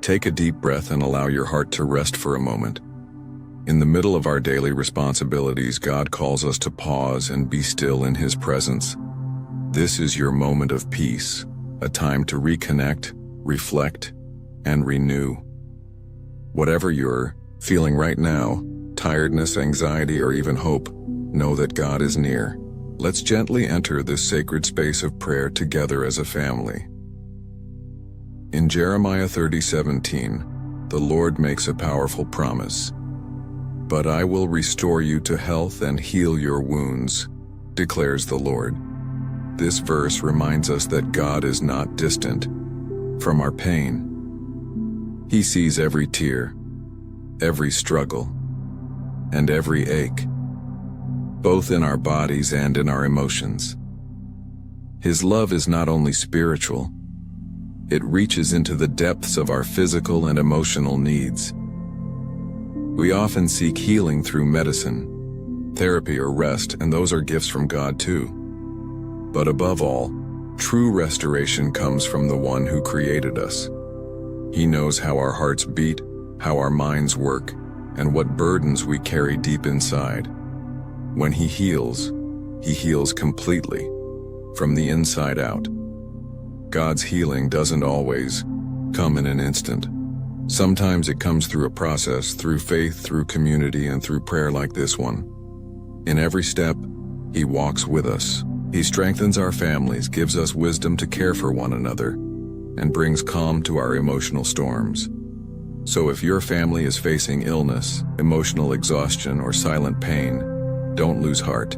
Take a deep breath and allow your heart to rest for a moment. In the middle of our daily responsibilities, God calls us to pause and be still in His presence. This is your moment of peace, a time to reconnect, reflect, and renew. Whatever you're feeling right now, tiredness, anxiety, or even hope, know that God is near. Let's gently enter this sacred space of prayer together as a family. In Jeremiah 30:17, the Lord makes a powerful promise. "But I will restore you to health and heal your wounds," declares the Lord. This verse reminds us that God is not distant from our pain. He sees every tear, every struggle, and every ache, both in our bodies and in our emotions. His love is not only spiritual, it reaches into the depths of our physical and emotional needs. We often seek healing through medicine, therapy, or rest, and those are gifts from God too. But above all, true restoration comes from the one who created us. He knows how our hearts beat, how our minds work, and what burdens we carry deep inside. When He heals completely, from the inside out. God's healing doesn't always come in an instant. Sometimes it comes through a process, through faith, through community, and through prayer like this one. In every step, He walks with us. He strengthens our families, gives us wisdom to care for one another, and brings calm to our emotional storms. So if your family is facing illness, emotional exhaustion, or silent pain, don't lose heart.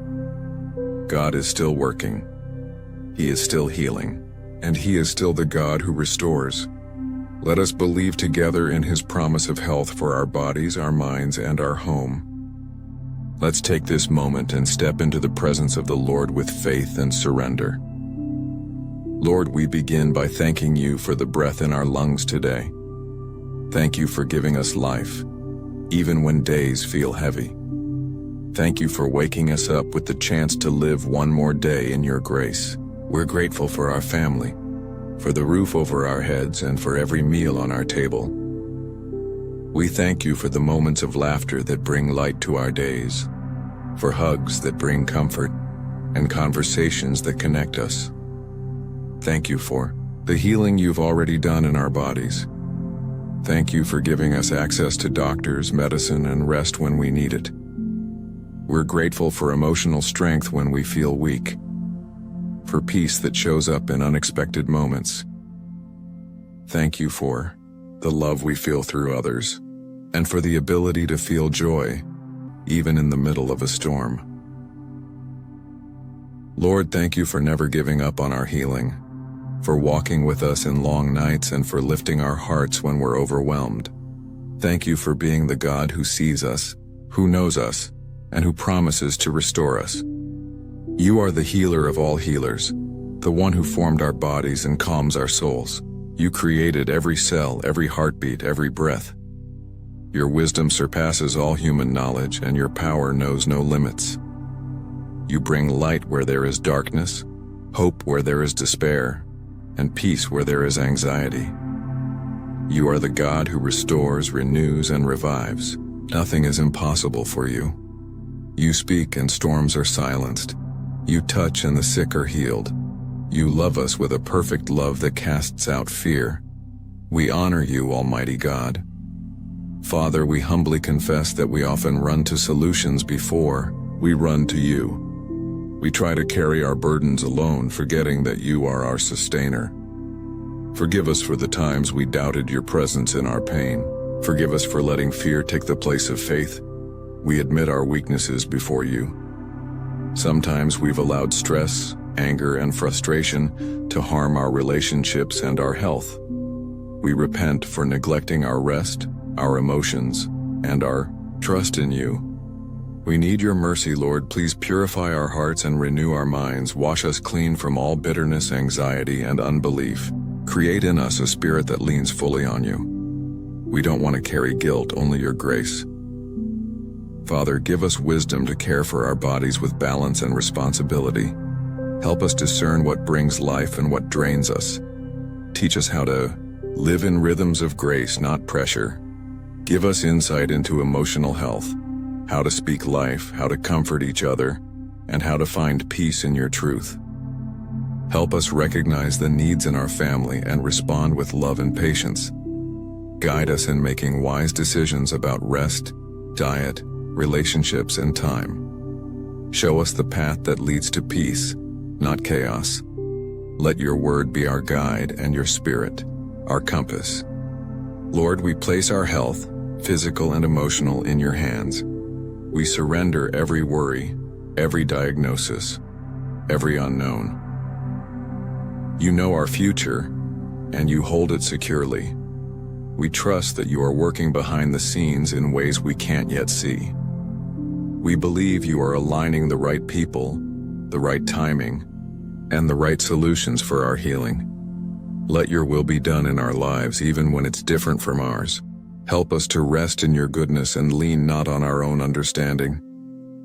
God is still working. He is still healing. And He is still the God who restores. Let us believe together in His promise of health for our bodies, our minds, and our home. Let's take this moment and step into the presence of the Lord with faith and surrender. Lord, we begin by thanking You for the breath in our lungs today. Thank You for giving us life, even when days feel heavy. Thank You for waking us up with the chance to live one more day in Your grace. We're grateful for our family, for the roof over our heads, and for every meal on our table. We thank You for the moments of laughter that bring light to our days, for hugs that bring comfort, and conversations that connect us. Thank You for the healing You've already done in our bodies. Thank You for giving us access to doctors, medicine, and rest when we need it. We're grateful for emotional strength when we feel weak, for peace that shows up in unexpected moments. Thank You for the love we feel through others, and for the ability to feel joy, even in the middle of a storm. Lord, thank You for never giving up on our healing, for walking with us in long nights, and for lifting our hearts when we're overwhelmed. Thank You for being the God who sees us, who knows us, and who promises to restore us. You are the healer of all healers, the one who formed our bodies and calms our souls. You created every cell, every heartbeat, every breath. Your wisdom surpasses all human knowledge, and Your power knows no limits. You bring light where there is darkness, hope where there is despair, and peace where there is anxiety. You are the God who restores, renews, and revives. Nothing is impossible for You. You speak and storms are silenced. You touch and the sick are healed. You love us with a perfect love that casts out fear. We honor You, Almighty God. Father, we humbly confess that we often run to solutions before we run to You. We try to carry our burdens alone, forgetting that You are our sustainer. Forgive us for the times we doubted Your presence in our pain. Forgive us for letting fear take the place of faith. We admit our weaknesses before You. Sometimes we've allowed stress, anger, and frustration to harm our relationships and our health. We repent for neglecting our rest, our emotions, and our trust in You. We need Your mercy, Lord. Please purify our hearts and renew our minds. Wash us clean from all bitterness, anxiety, and unbelief. Create in us a spirit that leans fully on You. We don't want to carry guilt, only Your grace. Father, give us wisdom to care for our bodies with balance and responsibility. Help us discern what brings life and what drains us. Teach us how to Live in rhythms of grace, not pressure. Give us insight into emotional health, how to speak life, how to comfort each other, and how to find peace in your truth. Help us recognize the needs in our family and respond with love and patience. Guide us in making wise decisions about rest, diet, relationships, and time. Show us the path that leads to peace, not chaos. Let your word be our guide and your spirit, our compass. Lord, we place our health, physical and emotional, in your hands. We surrender every worry, every diagnosis, every unknown. You know our future, and you hold it securely. We trust that you are working behind the scenes in ways we can't yet see. We believe you are aligning the right people, the right timing, and the right solutions for our healing. Let your will be done in our lives even when it's different from ours. Help us to rest in your goodness and lean not on our own understanding.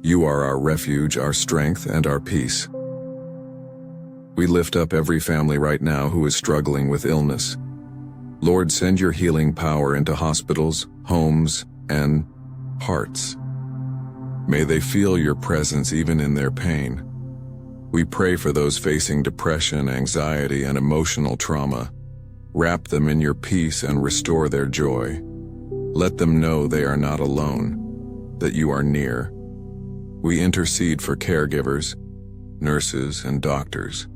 You are our refuge, our strength, and our peace. We lift up every family right now who is struggling with illness. Lord, send your healing power into hospitals, homes, and hearts. May they feel your presence even in their pain. We pray for those facing depression, anxiety, and emotional trauma. Wrap them in your peace and restore their joy. Let them know they are not alone, that you are near. We intercede for caregivers, nurses, and doctors.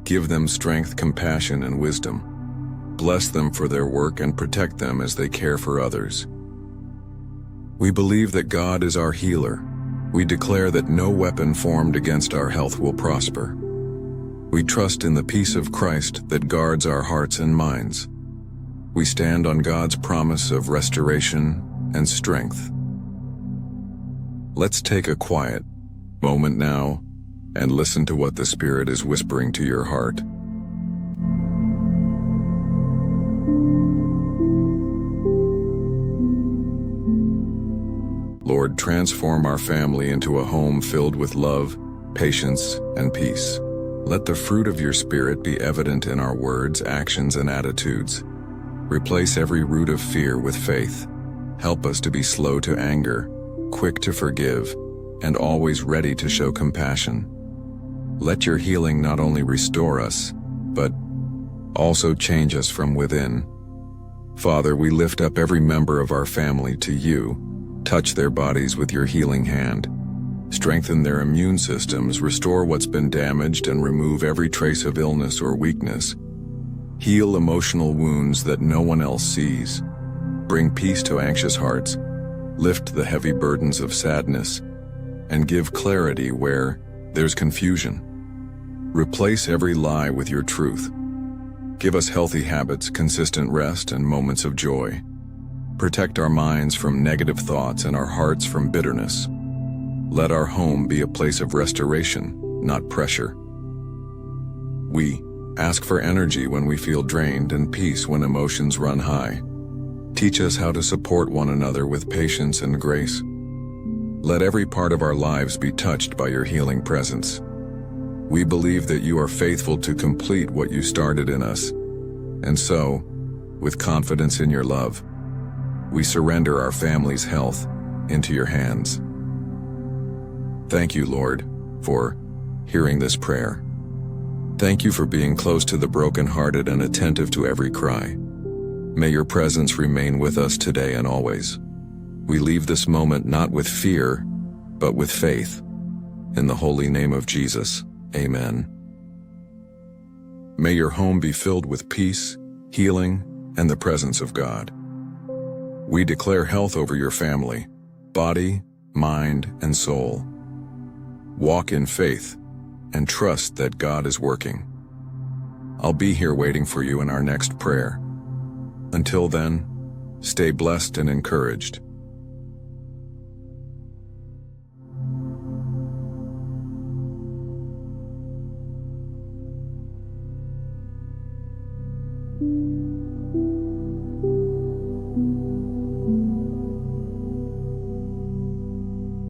Give them strength, compassion, and wisdom. Bless them for their work and protect them as they care for others. We believe that God is our healer. We declare that no weapon formed against our health will prosper. We trust in the peace of Christ that guards our hearts and minds. We stand on God's promise of restoration and strength. Let's take a quiet moment now and listen to what the Spirit is whispering to your heart. Lord, transform our family into a home filled with love, patience, and peace. Let the fruit of your Spirit be evident in our words, actions, and attitudes. Replace every root of fear with faith. Help us to be slow to anger, quick to forgive, and always ready to show compassion. Let your healing not only restore us, but also change us from within. Father, we lift up every member of our family to you. Touch their bodies with your healing hand. Strengthen their immune systems, restore what's been damaged, and remove every trace of illness or weakness. Heal emotional wounds that no one else sees. Bring peace to anxious hearts. Lift the heavy burdens of sadness, and give clarity where there's confusion. Replace every lie with your truth. Give us healthy habits, consistent rest, and moments of joy. Protect our minds from negative thoughts and our hearts from bitterness. Let our home be a place of restoration, not pressure. We ask for energy when we feel drained and peace when emotions run high. Teach us how to support one another with patience and grace. Let every part of our lives be touched by your healing presence. We believe that you are faithful to complete what you started in us. And so, with confidence in your love, we surrender our family's health into your hands. Thank you, Lord, for hearing this prayer. Thank you for being close to the brokenhearted and attentive to every cry. May your presence remain with us today and always. We leave this moment not with fear, but with faith. In the holy name of Jesus, amen. May your home be filled with peace, healing, and the presence of God. We declare health over your family, body, mind, and soul. Walk in faith and trust that God is working. I'll be here waiting for you in our next prayer. Until then, stay blessed and encouraged.